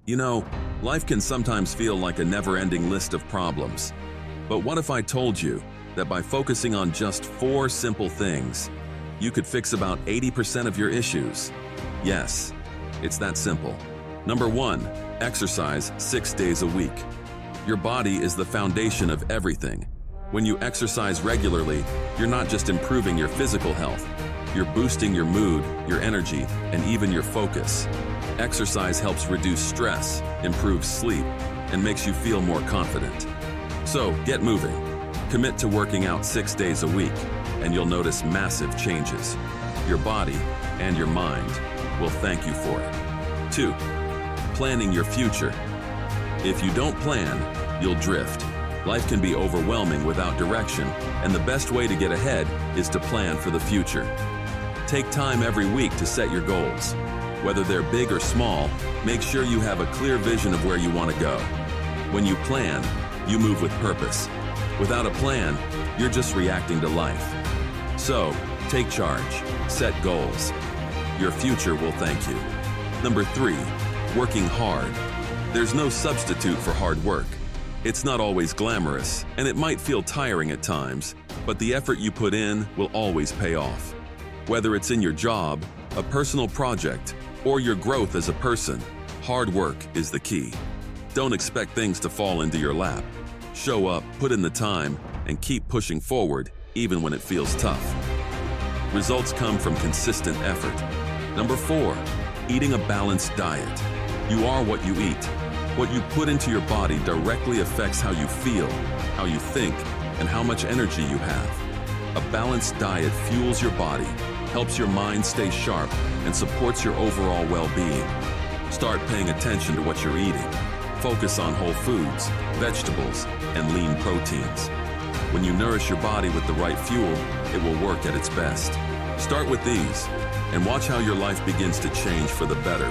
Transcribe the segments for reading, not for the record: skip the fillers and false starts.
You know, life can sometimes feel like a never-ending list of problems. But what if I told you that by focusing on just 4 simple things, you could fix about 80% of your issues? Yes, it's that simple. Number 1, exercise 6 days a week. Your body is the foundation of everything. When you exercise regularly, you're not just improving your physical health, you're boosting your mood, your energy, and even your focus. Exercise helps reduce stress, improves sleep, and makes you feel more confident. So, get moving. Commit to working out 6 days a week, and you'll notice massive changes. Your body and your mind will thank you for it. 2, planning your future. If you don't plan, you'll drift. Life can be overwhelming without direction, and the best way to get ahead is to plan for the future. Take time every week to set your goals. Whether they're big or small, make sure you have a clear vision of where you want to go. When you plan, you move with purpose. Without a plan, you're just reacting to life. So, take charge, set goals. Your future will thank you. Number 3, working hard. There's no substitute for hard work. It's not always glamorous, and it might feel tiring at times, but the effort you put in will always pay off. Whether it's in your job, a personal project, or your growth as a person, hard work is the key. Don't expect things to fall into your lap. Show up, put in the time, and keep pushing forward even when it feels tough. Results come from consistent effort. Number 4, eating a balanced diet. You are what you eat. What you put into your body directly affects how you feel, how you think, and how much energy you have. A balanced diet fuels your body, helps your mind stay sharp, and supports your overall well-being. Start paying attention to what you're eating. Focus on whole foods, vegetables, and lean proteins. When you nourish your body with the right fuel, it will work at its best. Start with these, and watch how your life begins to change for the better.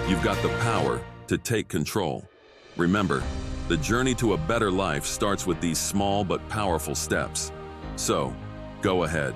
You've got the power to take control. Remember, the journey to a better life starts with these small but powerful steps. So, go ahead.